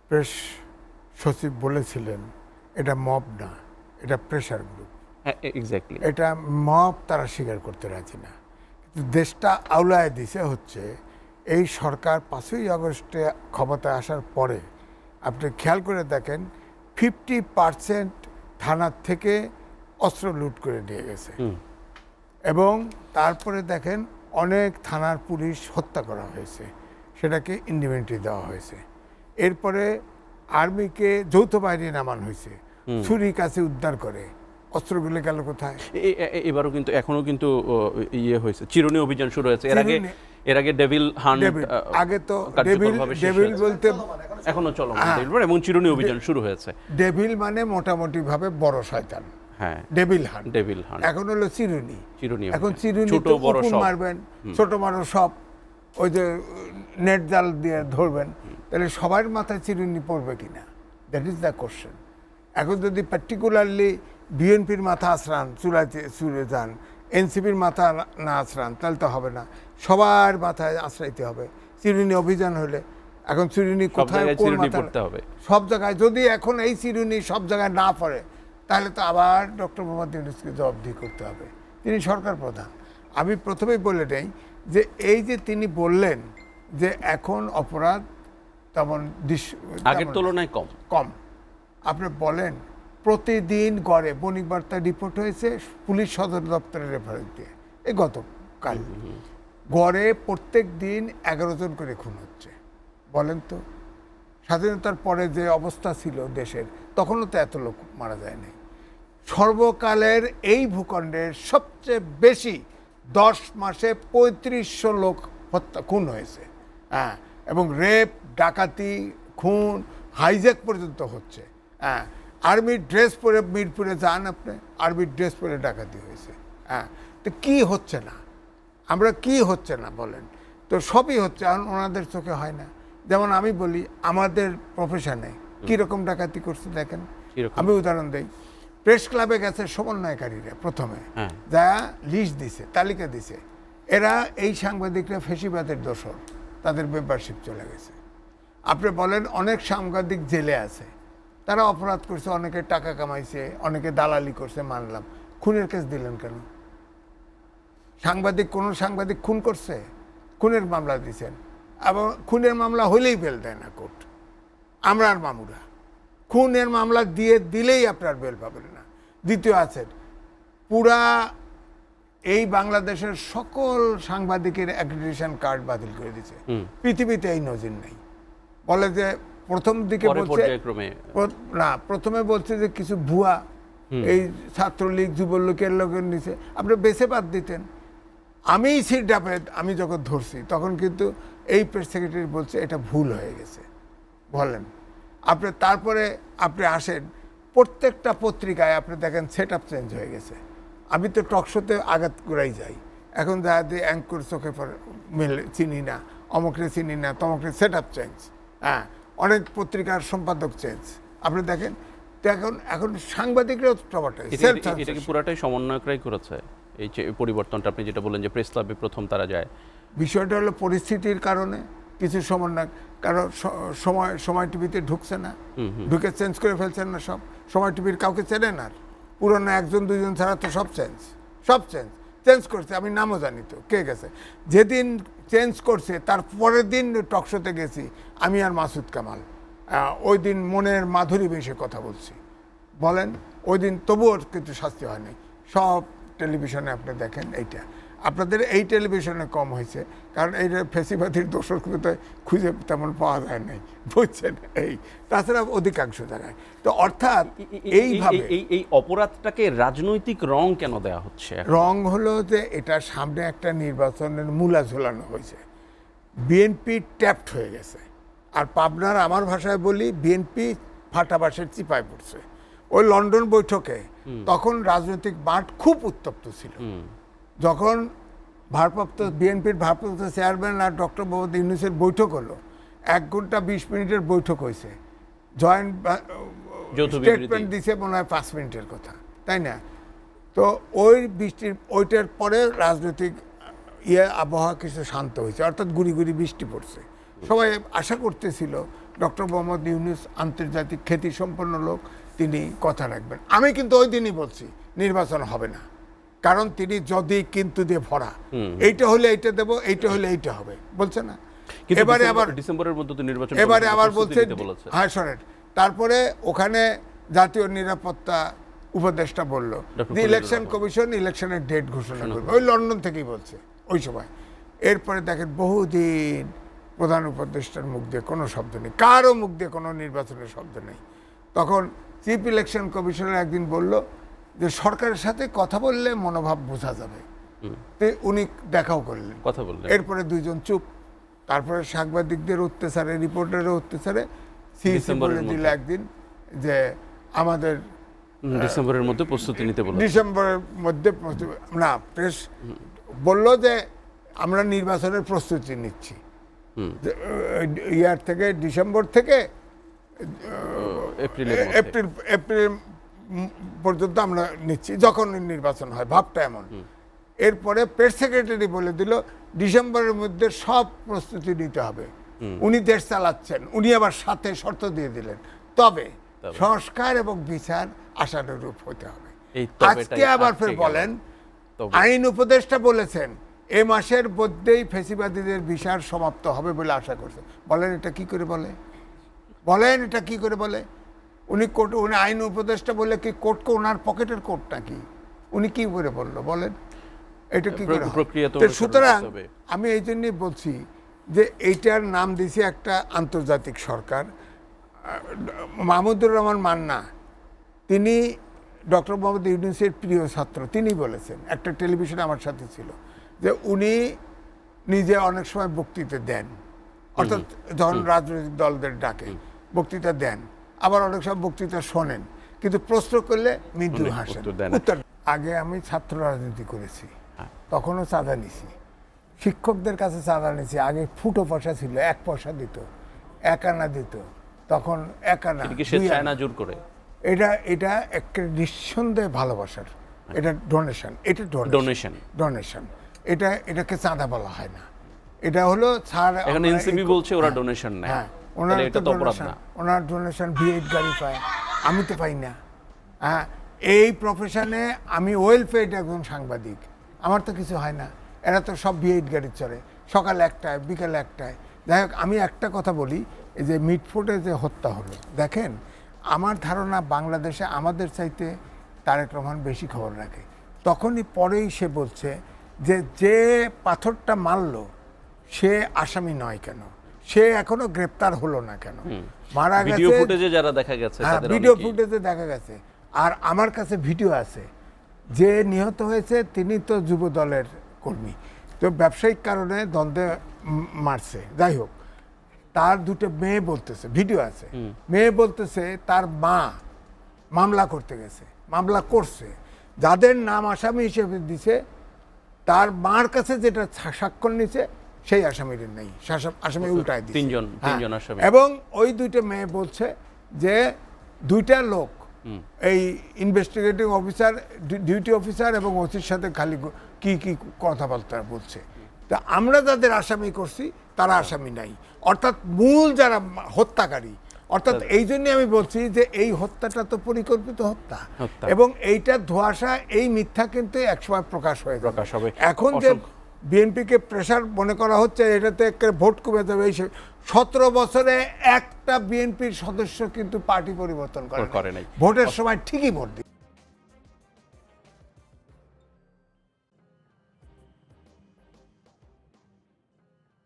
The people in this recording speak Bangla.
প্রেস সচিব বলেছিলেন এটা মব না, এটা প্রেশার গ্রুপ। হ্যাঁ, এক্স্যাক্টলি। এটা মব তারা স্বীকার করতে রাজি না। কিন্তু দেশটা আউলায় দিছে হচ্ছে এই সরকার 5ই আগস্টে ক্ষমতায় আসার পরে আপনি খেয়াল করে দেখেন 50% থানার থেকে অস্ত্র লুট করে নিয়ে গেছে। এবং তারপরে দেখেন অনেক থানার পুলিশ হত্যা করা হয়েছে, সেটাকে ইন্ডিমেন্টারি দেওয়া হয়েছে। এরপরে আর্মিকে যৌথ বাহিনী নামানো হয়েছে, ছুরি কাছে উদ্ধার করে। অস্ত্রগুলো গেল কোথায়? এবারও কিন্তু এখনো কিন্তু ইয়ে হয়েছে, চিরুনি অভিযান শুরু হয়েছে। এর আগে ডেভিল হান্ট, আগে তো ডেভিল বলতে এখনো চলমান, এবং চিরুনি অভিযান শুরু হয়েছে। ডেভিল মানে মোটামুটি ভাবে বড় শয়তান। হ্যাঁ, ডেভিল হান্ট। এখন হলো চিরুনি। এখন চিরুনি ছোট বড় সব মারবেন, ছোট বড় সব ওই যে নেট জাল দিয়ে ধরবেন, তাহলে সবার মাথায় চিরুনি পড়বে কিনা, দ্যাট ইজ দ্য কোশ্চেন। এখন যদি পার্টিকুলারলি বিএনপির মাথা আশ্রান চুলে যান, এনসিপির মাথা না আশ্রান, তাহলে তো হবে না, সবার মাথায় আশ্রাইতে হবে। চিরুনি অভিযান হলে এখন চিরুনি কোথায় কোন মাথায় হবে, সব জায়গায় যদি এখন এই চিরুনি সব জায়গায় না পড়ে, তাহলে তো আবার ডক্টর মোহাম্মদ ইউনূসকে জবাবদিহি করতে হবে। তিনি সরকার প্রধান। আমি প্রথমেই বলে নেই যে এই যে তিনি বললেন যে এখন অপরাধ তেমন আগের তুলনায় কম, আপনি বলেন প্রতিদিন গড়ে বণিক বার্তায় রিপোর্ট হয়েছে পুলিশ সদর দপ্তরের রেফারেন্স দিয়ে, এই গতকাল গড়ে প্রত্যেক দিন 11 জন করে খুন হচ্ছে। বলেন তো, স্বাধীনতার পরে যে অবস্থা ছিল দেশের, তখনও তো এত লোক মারা যায়নি। সর্বকালের এই ভূখণ্ডের সবচেয়ে বেশি 10 মাসে 3500 লোক খুন হয়েছে। হ্যাঁ, এবং রেপ, ডাকাতি, খুন, হাইজ্যাক পর্যন্ত হচ্ছে। হ্যাঁ, আর্মির ড্রেস পরে মিরপুরে যান আপনি, আর্মির ড্রেস পরে ডাকাতি হয়েছে। হ্যাঁ, তো কী হচ্ছে না, আমরা কি হচ্ছে না বলেন তো? সবই হচ্ছে, ওনাদের চোখে হয় না। যেমন আমি বলি আমাদের প্রফেশনে কীরকম ডাকাতি করছে দেখেন। আমি উদাহরণ দিই, প্রেস ক্লাবে গেছে সমন্বয়কারীরা প্রথমে, যা লিস্ট দিছে, তালিকা দিছে, এরা এই সাংবাদিকরা ফেসিবাদের দোসর, তাদের মেম্বারশিপ চলে গেছে। আপনি বলেন অনেক সাংবাদিক জেলে আছে, তারা অপরাধ করছে, অনেকে টাকা কামাইছে, অনেকে দালালি করছে, মানলাম। খুনের কেস দিলেন কেন? কোনো সাংবাদিক খুন করছে, খুনের মামলা দিয়েছেন, এবং খুনের মামলা হইলেই বেল দেয় না কোর্ট। আমরা আর মামুরা খুনের মামলা দিলেই আপনার বেল পাবেন না। দ্বিতীয় আছেন পুরা এই বাংলাদেশের সকল সাংবাদিকের অ্যাক্রিডিটেশন কার্ড বাতিল করে দিয়েছে। পৃথিবীতে এই নজির নেই। বলে যে প্রথম দিকে বলছে না, প্রথমে বলছে যে কিছু ভুয়া এই ছাত্রলীগ যুবলীগের লোকের নিচে আপনি বেছে বাদ দিতেন। আমি সিরডাপে আমি যখন ধরছি তখন কিন্তু এই প্রেস সেক্রেটারি বলছে এটা ভুল হয়ে গেছে। বলেন আপনি, তারপরে আপনি আসেন প্রত্যেকটা পত্রিকায় আপনি দেখেন সেট আপ চেঞ্জ হয়ে গেছে। আমি তো টকশোতে আঘাত করাই যাই, এখন দেখা দিয়ে অ্যাঙ্কর চোখে পড়ে চিনি না, অমুকরে চিনি না, তমুকরে সেট আপ চেঞ্জ। হ্যাঁ, অনেক পত্রিকার সম্পাদক চেঞ্জ। আপনি দেখেন এখন সাংবাদিকরাও এটা কি পুরাটাই সমন্বয়করাই করেছে এই যে পরিবর্তনটা? আপনি যেটা বললেন যে প্রেস ক্লাবে প্রথম তারা যায়, বিষয়টা হলো পরিস্থিতির কারণে কিছু সমন্বয়, কারণ সময় টিভিতে ঢুকছে না, ঢুকে চেঞ্জ করে ফেলছেন না সব। সময় টিভির কাউকে চেনেন আর, পুরনো 1-2 ছাড়া তো সব চেঞ্জ করছে। আমি নামও জানি তো কে গেছে। যেদিন চেঞ্জ করছে তার পরের দিন টকশোতে গেছি আমি আর মাসুদ কামাল, ওই দিন মনের মাধুরী মিশে কথা বলছি। বলেন ওই দিন তবুও কিন্তু শাস্তি হয়নি। সব টেলিভিশনে আপনি দেখেন এইটা, আপনাদের এই টেলিভিশনে কম হয়েছে, কারণ এই ফেসিবাদীর দোষর খুঁজে তেমন পাওয়া যায় নাই, বুঝছেন? এই তাছাড়া অধিকাংশ জায়গায় তো, অর্থাৎ এইভাবে এই অপরাধটাকে রাজনৈতিক রং কেন দেওয়া হচ্ছে? রং হলো যে এটা সামনে একটা নির্বাচনের মূলা ঝোলানো হয়েছে, বিএনপি ট্যাপড হয়ে গেছে। আর পাবনার আমার ভাষায় বলি বিএনপি ফাটাবাসের চিপায় পড়ছে। ওই লন্ডন বৈঠকে তখন রাজনৈতিক মাঠ খুব উত্তপ্ত ছিল, যখন বিএনপির ভারপ্রাপ্ত চেয়ারম্যান আর ডক্টর মোহাম্মদ ইউনূসের বৈঠক হলো, 1 ঘন্টা 20 মিনিটের বৈঠক হয়েছে, জয়েন্ট স্টেটমেন্ট দিছে মনে হয় 5 মিনিটের কথা, তাই না? তো ওইটার পরে রাজনৈতিক আবহাওয়া কিছু শান্ত হয়েছে, অর্থাৎ গুড়ি বৃষ্টি পড়ছে। সবাই আশা করতেছিল ডক্টর মোহাম্মদ ইউনূস আন্তর্জাতিক খ্যাতিসম্পন্ন লোক, তিনি কথা রাখবেন। আমি কিন্তু ওই দিনই বলছি নির্বাচন হবে না, কারণ তিনি যদি কিন্তু দিয়ে ভরা, এইটা হলে এইটা দেবো, এইটা হলে এইটা হবে বলছে না। কিন্তু এবারে আবার ডিসেম্বরের মধ্যে তো নির্বাচন, এবারে আবার প্রস্তুতি বলছে নিতে বলেছে। হ্যাঁ শোনেন, তারপরে ওখানে জাতীয় নিরাপত্তা উপদেষ্টা বলল যে ইলেকশন কমিশন ইলেকশনের ডেট ঘোষণা করবে, ওই লন্ডন থেকেই বলছে ওই সময়। এরপরে দেখেন বহুদিন প্রধান উপদেষ্টার মুখ দিয়ে কোনো শব্দ নেই, কারও মুখ দিয়ে কোনো নির্বাচনের শব্দ নেই। তখন চিফ ইলেকশন কমিশনার একদিন বলল যে সরকারের সাথে কথা বললে মনোভাব বোঝা যাবে, তো উনি দেখাও করলেন, কথা বললেন। এরপরে দুইজন চুপ। তারপরে সাংবাদিকদের অত্যাচারে, রিপোর্টারের অত্যাচারে সিইসি বলে দিল একদিন যে আমাদের ডিসেম্বরের মধ্যে প্রস্তুতি নিতে বলেছে। ডিসেম্বরের মধ্যে না, প্রেস বললো যে আমরা নির্বাচনের প্রস্তুতি নিচ্ছি, ইয়ার থেকে ডিসেম্বর থেকে এপ্রিল পর্যন্ত আমরা নিচ্ছি, যখন নির্বাচন হয়, ভাবটা এমন। এরপরে প্রেস সেক্রেটারি বলে দিল ডিসেম্বরের মধ্যে সব প্রস্তুতি নিতে হবে, উনি দেশ চালাচ্ছেন। উনি আবার সাথে শর্ত দিয়ে দিলেন, তবে সংস্কার এবং বিচার আশানুরূপ হতে হবে। আজকে আবার ফের বলেন আইন উপদেষ্টা বলেছেন এ মাসের মধ্যেই ফ্যাসিবাদীদের বিচার সমাপ্ত হবে বলে আশা করছে। বলেন এটা কি করে বলে? বলেন এটা কি করে বলে? উনি কোর্ট, উনি আইন উপদেষ্টা বলে কি কোর্টকে ওনার পকেটের কোর্ট নাকি? উনি কি করে বললো বলেন? এটা কি করে? সুতরাং আমি এই জন্যই বলছি যে এইটার নাম দিয়েছি একটা আন্তর্জাতিক সরকার। মাহমুদুর রহমান মান্না, তিনি ডক্টর মোহাম্মদ ইউনূসের প্রিয় ছাত্র, তিনি বলেছেন, একটা টেলিভিশনে আমার সাথে ছিল, যে উনি নিজে অনেক সময় বক্তৃতা দেন, অর্থাৎ যখন রাজনৈতিক দলদের ডাকে বক্তৃতা দেন, আবার অনেক সময় বক্তৃতা শোনেন, কিন্তু প্রশ্ন করলে মৃদু হাসেন, উত্তর। আগে আমি ছাত্র রাজনীতি করেছি, তখনও চাঁদা নিছি, শিক্ষকদের কাছে চাঁদা নিছি। আগে ফুটো পয়সা ছিল, 1 পয়সা দিত, 1 আনা দিত, তখন 1 আনা, এটা একটা নিঃসন্দেহে ভালোবাসার, এটা ডোনেশন, এটা ডোনেশন, এটাকে চাঁদা বলা হয় না, এটা হলো ছাড়। এখন এনসিপি বলছে ওরা ডোনেশন নেয়, হ্যাঁ ওনার ডোনেশন V8 গাড়ি পায়, আমি তো পাই না। হ্যাঁ, এই প্রফেশনে আমি ওয়েল পেইড একজন সাংবাদিক, আমার তো কিছু হয় না। এরা তো সব V8 গাড়ি চড়ে, সকাল 1টায় বিকাল 1টায়। যাই হোক, আমি একটা কথা বলি, এই যে মিটফোর্টে যে হত্যা হলো, দেখেন আমার ধারণা বাংলাদেশে আমাদের চাইতে তারেক রহমান বেশি খবর রাখে। তখনই পরেই সে বলছে যে পাথরটা মারলো সে আসামি নয় কেন, সে এখনো গ্রেপ্তার হলো না কেন, মারা গেছে। ভিডিও ফুটেজে যারা দেখা গেছে, ভিডিও ফুটেজে দেখা গেছে। আর আমার কাছে ভিডিও আছে, যে নিহত হয়েছে তিনি তো যুব দলের কর্মী, তো ব্যবসায়িক কারণে দ্বন্দ্বে মারছে। যাই হোক, তার 2টো মেয়ে বলতেছে, ভিডিও আছে, মেয়ে বলতেছে তার মা মামলা করতে গেছে, মামলা করছে, যাদের নাম আসামি হিসেবে দিছে তার মার কাছে যেটা স্বাক্ষর নিছে সেই আসামির নেই, আসামি উল্টায় দিছে, 3জন আসামি। এবং ওই 2টো মেয়ে বলছে যে 2টা লোক, এই ইনভেস্টিগেটিং অফিসার, ডিউটি অফিসার এবং ওসির সাথে খালি কি কি কথাবার্তা বলছে। তা আমরা যাদের আসামি করছি তারা আসামি নাই, অর্থাৎ মূল যারা হত্যাকারী। অর্থাৎ এই জন্যই আমি বলছি যে এই হত্যাটা তো পরিকল্পিত হত্যা, এবং এইটা ধোঁয়াশা, এই মিথ্যা কিন্তু একসময় প্রকাশ হবে। এখন যে বিএনপিকে প্রেসার মনে করা হচ্ছে, এটাতে একটা ভোট কমে যাবে, এই 17 বছরে একটা বিএনপির সদস্য কিন্তু পার্টি পরিবর্তন করে নাই, ভোটের সময় ঠিকই ভোট দিচ্ছে।